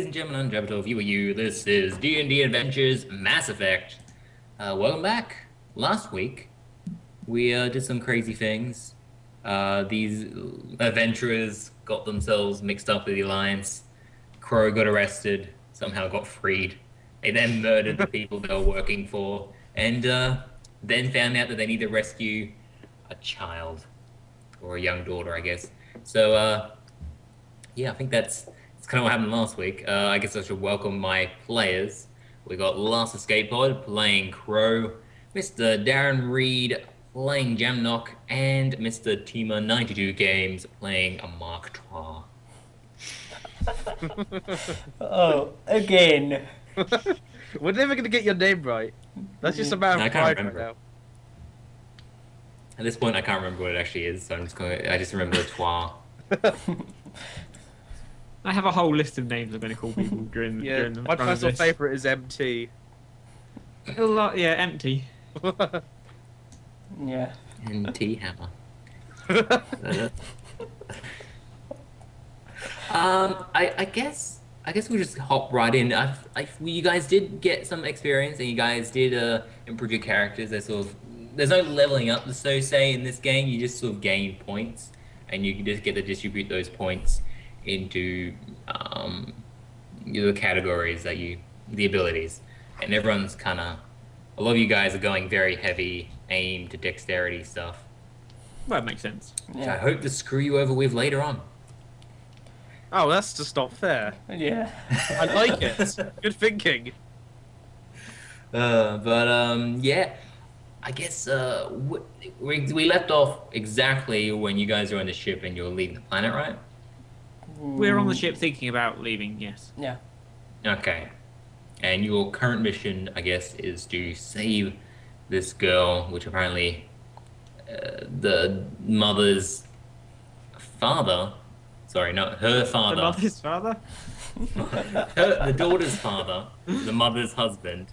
and gentlemen, I'm Jabbtoth, you. This is D&D Adventures Mass Effect. Welcome back. Last week, we did some crazy things. These adventurers got themselves mixed up with the Alliance. Crow got arrested, somehow got freed. They then murdered the people they were working for, and then found out that they need to rescue a child, or a young daughter, I guess. So, yeah, I think that's kind of what happened last week. I guess I should welcome my players. We got Last Escape Pod playing Crow, Mr. Daren Reed playing Jabbtoth, and Mr. Tima92 Games playing a Mark II. Oh, again. We're never going to get your name right. That's just a matter of pride right now. At this point, I can't remember what it actually is, so I just remember the Trois. I have a whole list of names I'm going to call people during the my personal favourite is MT. A lot, yeah, empty. Yeah. MT Hammer. I guess we'll just hop right in. You guys did get some experience, and you guys did improve your characters. There's no leveling up, so say in this game. You just sort of gain points, and you can just get to distribute those points into the categories that the abilities, and everyone's kind of. A lot of you guys are going very heavy aim to dexterity stuff. Well, that makes sense. Which I hope to screw you over with later on. Oh, that's just not fair. Yeah. I like it. Good thinking. Yeah, I guess we left off exactly when you guys are on the ship and you're leaving the planet, right? We're on the ship thinking about leaving, yes. Yeah. Okay. And your current mission, I guess, is to save this girl, which apparently the mother's father... Sorry, not her father. The mother's father? The daughter's father, the mother's husband,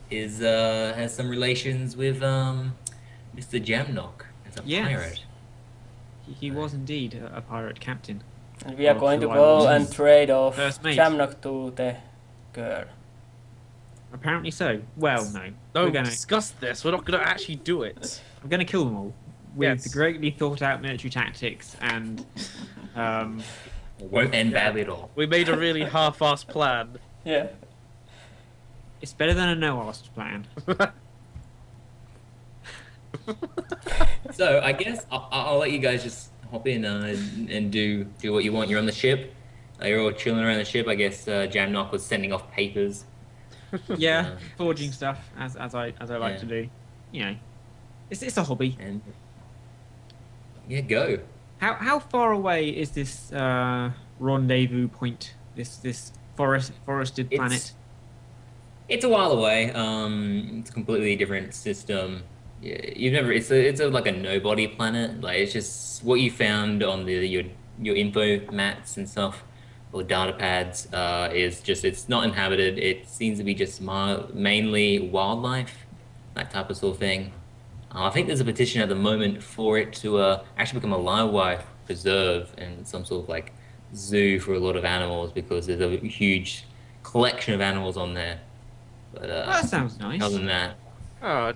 has some relations with Mr. Jabbtoth as a pirate. He was indeed a pirate captain. And we are going to go and trade off Jabbtoth to the girl. Apparently so. Well, no. Don't discuss this. We're not going to actually do it. I'm going to kill them all with the greatly thought out military tactics and... It won't end badly at all. We made a really half-assed plan. Yeah. It's better than a no-assed plan. So I guess I'll let you guys just hop in and do what you want. You're on the ship. You're all chilling around the ship. I guess Jabbtoth was sending off papers. Yeah, forging stuff as I like to do. You know, it's a hobby. And yeah, go. How far away is this rendezvous point? This forested planet? It's a while away. It's a completely different system. Yeah, you've never. It's like a nobody planet. Like it's just what you found on your info mats and stuff, or data pads. Is just it's not inhabited. It seems to be just mainly wildlife, that type of sort of thing. I think there's a petition at the moment for it to actually become a wildlife preserve and some sort of like zoo for a lot of animals, because there's a huge collection of animals on there. But that sounds nice. Other than that,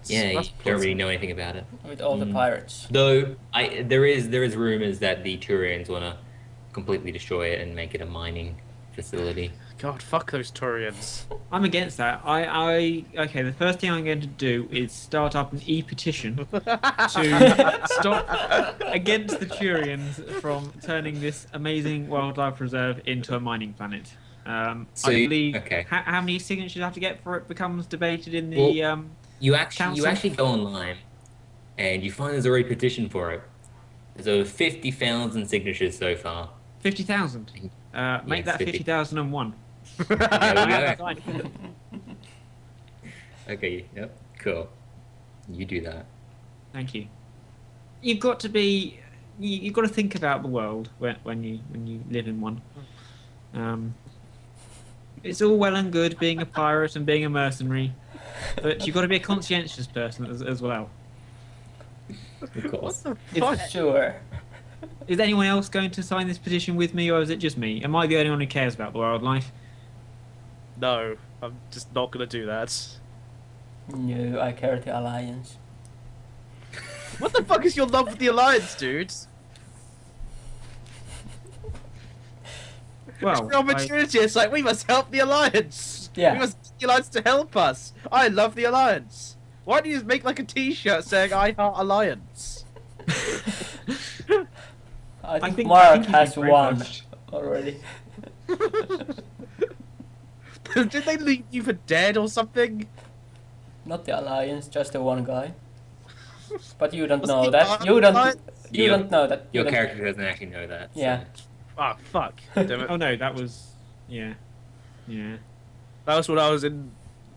you don't really know anything about it. With all the pirates. Though there is rumors that the Turians want to completely destroy it and make it a mining facility. God, fuck those Turians. I'm against that. Okay, the first thing I'm going to do is start up an e-petition to stop against the Turians from turning this amazing wildlife reserve into a mining planet. I believe. Okay. How many signatures you have to get before it becomes debated in the You actually go online, and you find there's already a petition for it. There's over 50,000 signatures so far. 50,000. Make that 50,001. There we go. Okay. Yep. Cool. You do that. Thank you. You've got to be. You've got to think about the world when you live in one. It's all well and good being a pirate and being a mercenary, but you've got to be a conscientious person as well. Of course. Sure. Is anyone else going to sign this petition with me, or is it just me? Am I the only one who cares about the wildlife? No, I'm just not gonna do that. No, I carry the Alliance. What the fuck is your love with the Alliance, dude? Well, it's an opportunity. It's like, we must help the Alliance. Yeah. We must get the Alliance to help us. I love the Alliance. Why don't you just make like a T-shirt saying "I heart Alliance"? I think Mark has one already. Did they leave you for dead or something? Not the Alliance, just the one guy. But you don't know that. You don't know that. Your character doesn't actually know that. So. Yeah. Ah, fuck. Damn it. Oh no, that was... Yeah. Yeah. That was when I was in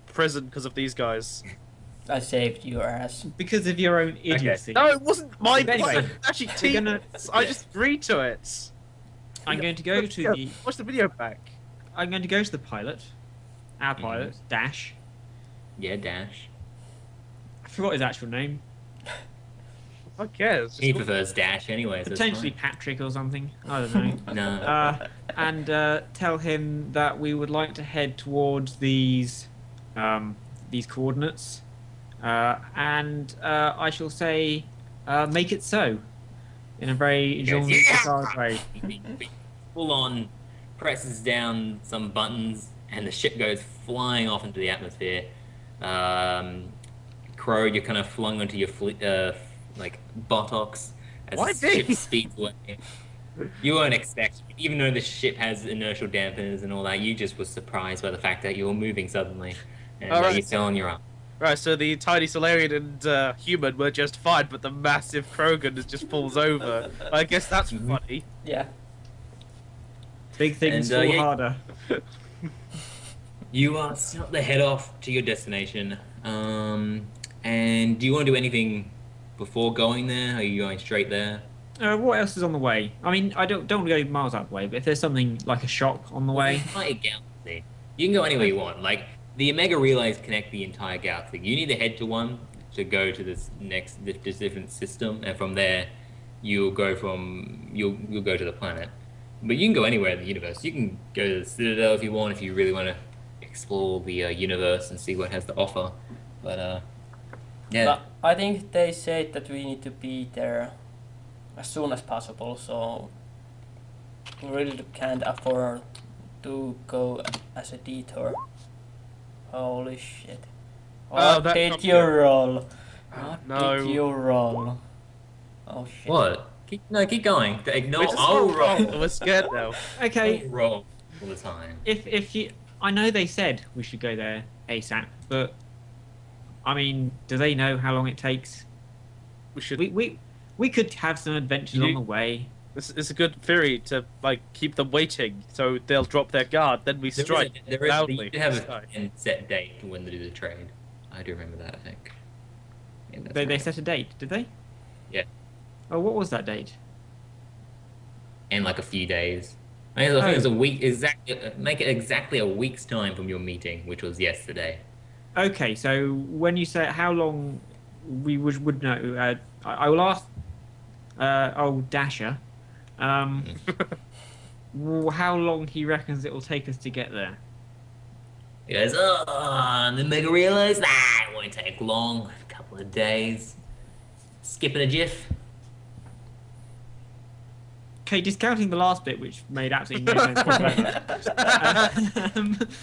prison because of these guys. I saved your ass. Because of your own idiocy. No, it wasn't my Anyway, point. Actually, I just agreed to it. I'm going to go to the... Watch the video back. I'm going to go to the pilot. Our pilot, Dash. Yeah, Dash. I forgot his actual name. Who cares? He prefers Dash anyway. So Potentially Patrick or something. I don't know. No. And tell him that we would like to head towards these coordinates. And I shall say, make it so. In a very Jean-Luc way. Full on presses down some buttons and the ship goes flying off into the atmosphere. Crow, you're kind of flung onto your like buttocks as the ship speeds away. You weren't expecting, even though the ship has inertial dampeners and all that, you just were surprised by the fact that you were moving suddenly and you're still on your arm. Right, so the tiny Solarian and human were just fine, but the massive Krogan just falls over. I guess that's funny. Yeah. Big things fall harder. You start to head off to your destination. And do you want to do anything before going there? Are you going straight there? What else is on the way? I mean, I don't want to go miles out of the way, but if there's something like a shop on the way... Entire galaxy. You can go anywhere you want. Like, the Omega Relays connect the entire galaxy. You need to head to one to go to this different system, and from there, you'll go to the planet. But you can go anywhere in the universe. You can go to the Citadel if you want, if you really want to explore the universe and see what it has to offer. But yeah. But I think they said that we need to be there as soon as possible, so we really can't afford to go as a detour. Holy shit. What did you roll? What did you roll? Oh shit. What? Keep going. Ignore. Roll. We're scared now. Okay. Roll all the time. If you, I know they said we should go there ASAP, but I mean, do they know how long it takes? We should. We could have some adventures on the way. This is a good theory to like keep them waiting, so they'll drop their guard. Then we strike loudly. They have a set date to when they do the trade. I do remember that. I think. Yeah, they set a date, did they? Yeah. Oh, what was that date? In like a few days. I think it was a week. Exactly. Make it exactly a week's time from your meeting, which was yesterday. Okay, so when you say how long we would know, I will ask old Dasher. How long he reckons it will take us to get there? He goes, the Mega Relays? Nah, it won't take long. A couple of days. Skipping a jiff. Okay, discounting the last bit, which made absolutely no sense whatsoever.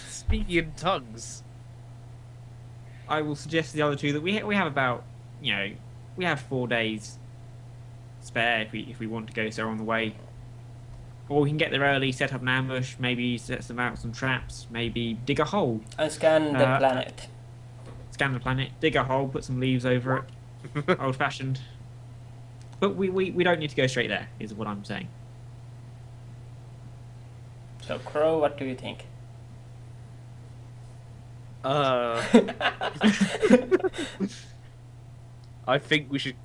Speaking in tongues. I will suggest the other two that we have about, we have 4 days spare if we want to go so on the way. Or we can get there early, set up an ambush, maybe set some traps, maybe dig a hole. And scan the planet. Scan the planet, dig a hole, put some leaves over it. Old fashioned. But we don't need to go straight there, is what I'm saying. So Crow, what do you think? I think we should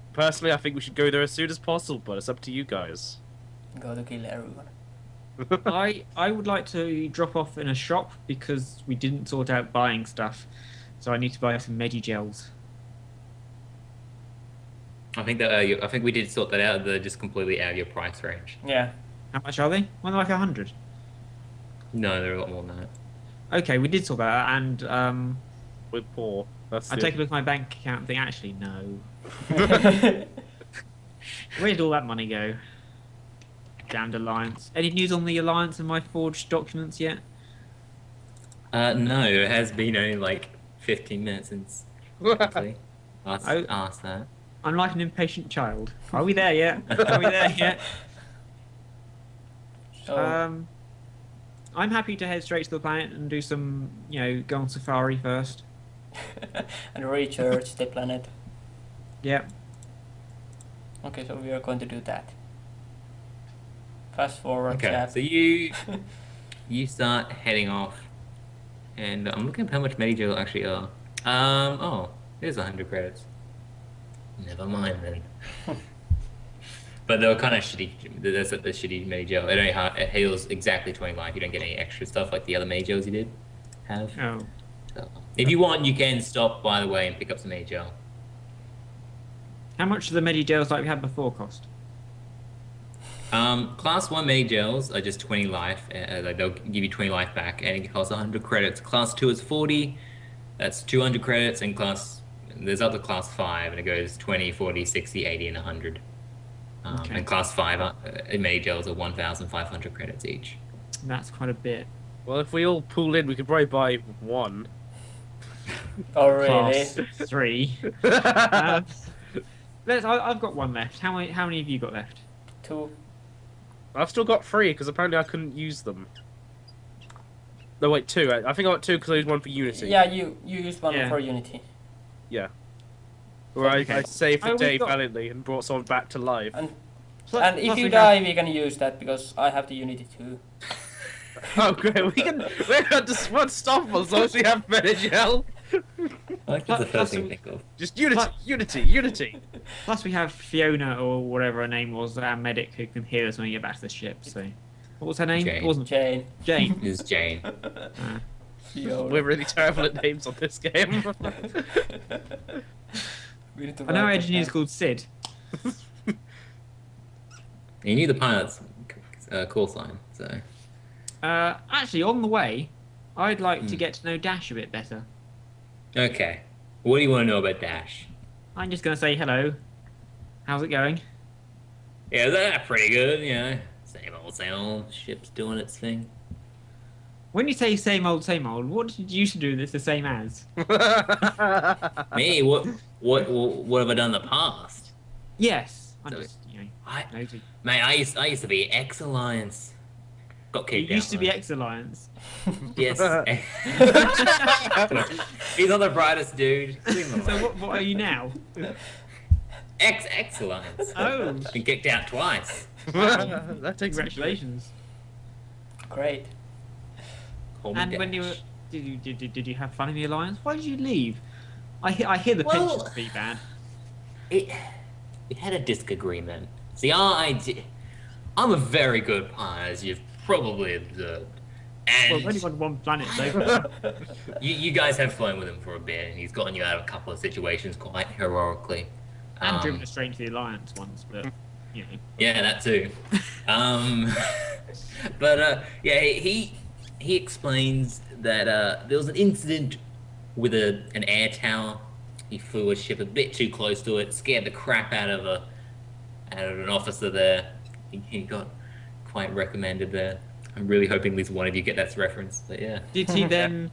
go there as soon as possible, but it's up to you guys. Go to kill everyone. I would like to drop off in a shop because we didn't sort out buying stuff, so I need to buy some Megigels. I think we did sort that out. They're just completely out of your price range. Yeah. How much are they? Well, they're like 100. No, they're a lot more than that. Okay, we did sort that out, and We're poor. That's I it. take a look at my bank account and think, actually, no. Where did all that money go? Damned alliance. Any news on the alliance and my forged documents yet? No, it has been only like 15 minutes since actually Oh. asked that. I'm like an impatient child. Are we there yet? Are we there yet? So, I'm happy to head straight to the planet and do some, go on safari first. and recharge the planet. Yeah. Okay, so we are going to do that. Fast forward. Okay, Jab. so you start heading off, and I'm looking at how much Medijel actually are. Oh, there's 100 credits. Never mind then. But they were kind of shitty. That's the shitty Medijel. It heals exactly 20 life. You don't get any extra stuff like the other Medijels you did have. Oh. So, if you want, you can stop by the way and pick up some Medijel. How much do the Medi-gels like we had before cost? Class 1 Medijels are just 20 life. They'll give you 20 life back, and it costs 100 credits. Class 2 is 40. That's 200 credits, and there's up to class 5, and it goes 20, 40, 60, 80, and 100. Okay. And class 5 Medijels are 1,500 credits each. That's quite a bit. Well, if we all pool in, we could probably buy one. Oh really? Class 3. I've got one left. How many have you got left? 2. I've still got 3 because apparently I couldn't use them. No, wait, 2. I think I got 2 because I used one for Unity. Yeah, you used one Yeah. for Unity. Yeah. Where Okay. I saved the Oh, we've day got- valiantly and brought someone back to life. And Plus- and if plus you we die, have- we can use that because I have the Unity too. Oh, great. We're not just one stop as long as we have Medijel. I think that's the Plus first thing to we- think of. Just Unity, But- Unity. Plus we have Fiona or whatever her name was, our medic who can heal us when we get back to the ship. So, what was her name? Jane. It wasn't Jane. Jane. This is Jane. We're really terrible at names on this game. We need to I know our write that engineer's down. called Sid. You knew the pilot's call sign, so. Actually, on the way, I'd like to Hmm. get to know Dash a bit better. Okay. What do you want to know about Dash? I'm just gonna say hello. How's it going? Yeah, that's pretty good, you know. Same old. Ship's doing its thing. When you say same old, what did you used to do that's the same as? Me? What have I done in the past? Yes. I'm So just, I, nosy. mate, I used to be ex-Alliance. Got You kicked used out, to be though. ex-Alliance. Yes. He's not the brightest dude. Leave him So alone. what are you now? Ex-Alliance. Oh, Been kicked out twice. That takes congratulations. Great. Call me And when you Dash. were, did you have fun in the Alliance? Why did you leave? I hear the Well- pension's pretty bad. We had a disagreement. See, I'm a very good pilot, as you've probably observed. Well, And we've only on one planet so far. you guys have flown with him for a bit, and he's gotten you out of a couple of situations quite heroically. And driven us straight into the Alliance once, but Yeah, that too. Yeah, he explains that there was an incident with an air tower. He flew his ship a bit too close to it, scared the crap out of an officer there. He got quite recommended there. I'm really hoping at least one of you get that reference. But yeah. Did he then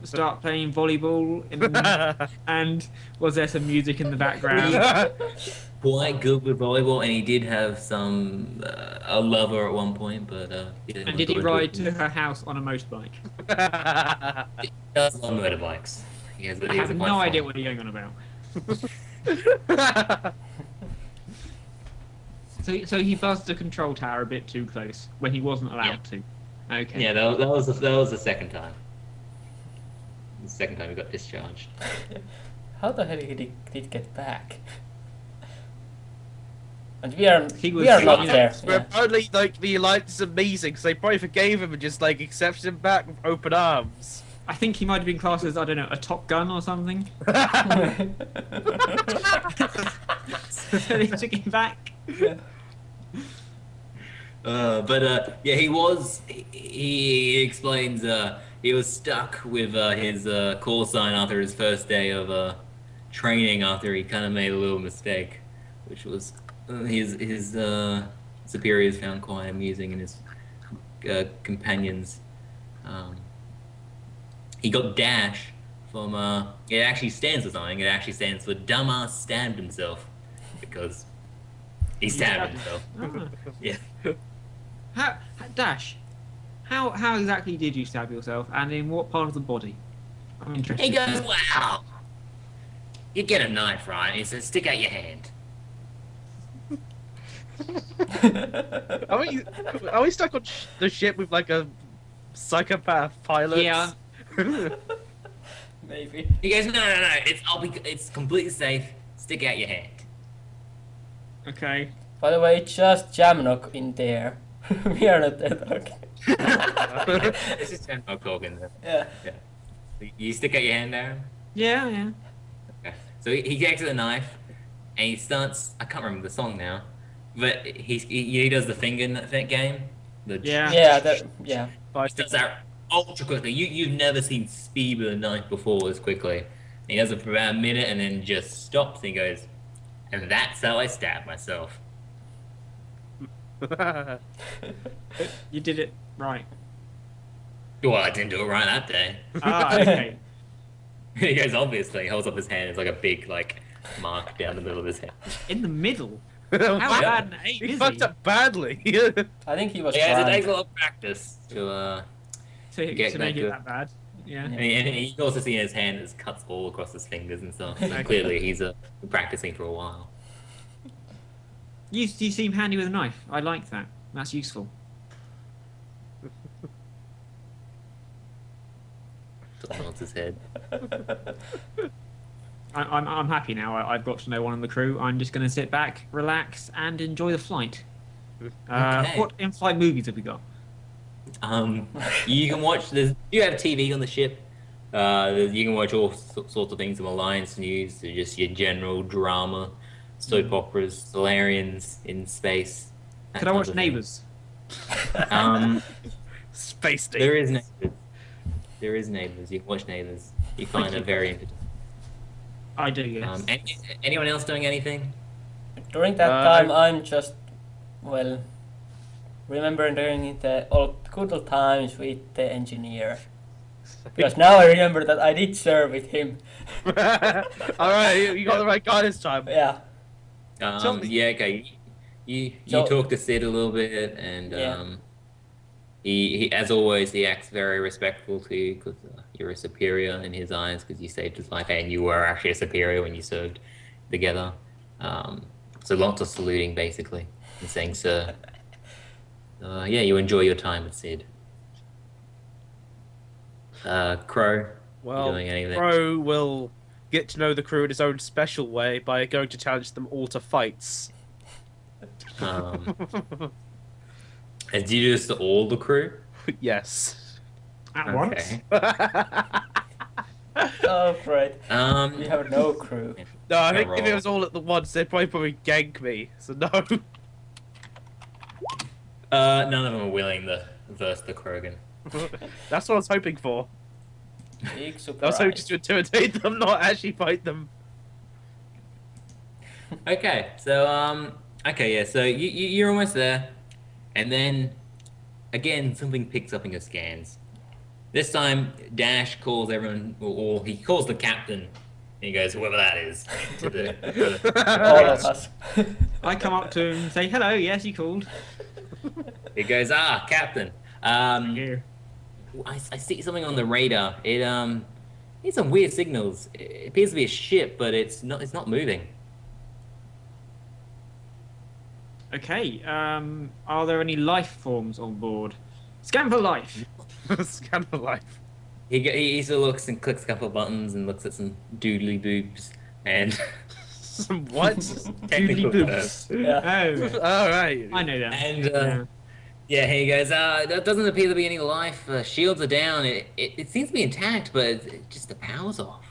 start playing volleyball? And was there some music in the background? Quite good with volleyball, and he did have a lover at one point, but he didn't And did he go into ride it. to her house on a motorbike? He does love motorbikes. He has, I have no idea what you're going on about. So he buzzed the control tower a bit too close when he wasn't allowed to. Okay. Yeah, that was the second time. The second time he got discharged. How the hell did he get back? And we are He was- we are he not was- there. But apparently, like, the Alliance is amazing because they probably forgave him and just, like, accepted him back with open arms. I think he might have been classed as, I don't know, a Top Gun or something. So they took him back. Yeah, he explains he was stuck with his call sign after his first day of training. After he kind of made a little mistake, which was his superiors found quite amusing, and his companions. He got dash from it actually stands for something. It actually stands for dumbass stabbed himself because he stabbed himself. Ah. Yeah. Dash, how exactly did you stab yourself, and in what part of the body? I'm interested. He goes, wow. You get a knife, right? He says, stick out your hand. Are we stuck on the ship with like a psychopath pilot? Yeah. Maybe. He goes, no. It's completely safe. Stick out your hand. Okay. By the way, it's just Jabbtoth in there. We are not there talking. This is Sam Cogan. Yeah. You stick out your hand, Daren? Yeah. Okay. So he takes the knife, and he starts. I can't remember the song now, but he does the finger game. Yeah. Yeah. He does that ultra quickly. You've never seen speed with a knife before this quickly. And he does it for about a minute, and then just stops. And he goes, and that's how I stab myself. You did it right. Well, I didn't do it right that day. Ah, okay. He goes, obviously, he holds up his hand. It's like a big mark down the middle of his head. In the middle. How How bad an ape He is fucked he? up badly. I think he was Yeah, it trying. takes a lot of practice to To Get make that it good. that bad. Yeah. and you can also see in his hand there's cuts all across his fingers and stuff. So Okay. clearly he's practicing for a while. You seem handy with a knife. I like that. That's useful. Just nods his head. I'm happy now. I've got to know one of the crew. I'm just going to sit back, relax, and enjoy the flight. Okay. What in-flight movies have we got? You can watch this. You have TV on the ship. You can watch all sorts of things from Alliance News to just your general drama, soap operas, Solarians in space. that Could I type watch of thing. Neighbours? Space station. There is Neighbours. There is Neighbours. You can watch Neighbours. You find it very interesting. I do, yes. Anyone else doing anything? During that time, I'm just, well, remembering the good old times with the engineer. Because now I remember that I did serve with him. Alright, you got the right guy this time. Yeah. Yeah, okay. You So- talk to Sid a little bit, and Yeah. he as always he acts very respectful to you because you're a superior in his eyes because you saved his life and you were actually a superior when you served together. So lots of saluting basically and saying, "Sir." Yeah, you enjoy your time with Sid. Crow. Well, doing anything? Crow will get to know the crew in his own special way by going to challenge them all to fights. And do you do this to all the crew? Yes. At once? Okay. Oh, great. We have no crew. No, I think Roll. if it was all at the once, they'd probably gank me. So no. None of them are willing to verse the Krogan. That's what I was hoping for. Big I was surprise. hoping just to intimidate them, not actually fight them. Okay, so okay, yeah, so you're almost there, and then again something picks up in your scans. This time, Dash calls everyone, or he calls the captain, and he goes, whoever that is, to the All of us. I come up to him and say, hello, yes, you called. He goes, Captain. Here. I see something on the radar. It's some weird signals. It appears to be a ship, but it's not moving. Okay, are there any life forms on board? Scan for life. Scan for life. He sort of looks and clicks a couple of buttons and looks at some doodly boobs and Some what? technical Doodly terms. boobs. Yeah. Oh, Alright. I know them. And yeah, here he goes. There doesn't appear to be any life. Shields are down. It seems to be intact, but just the power's off.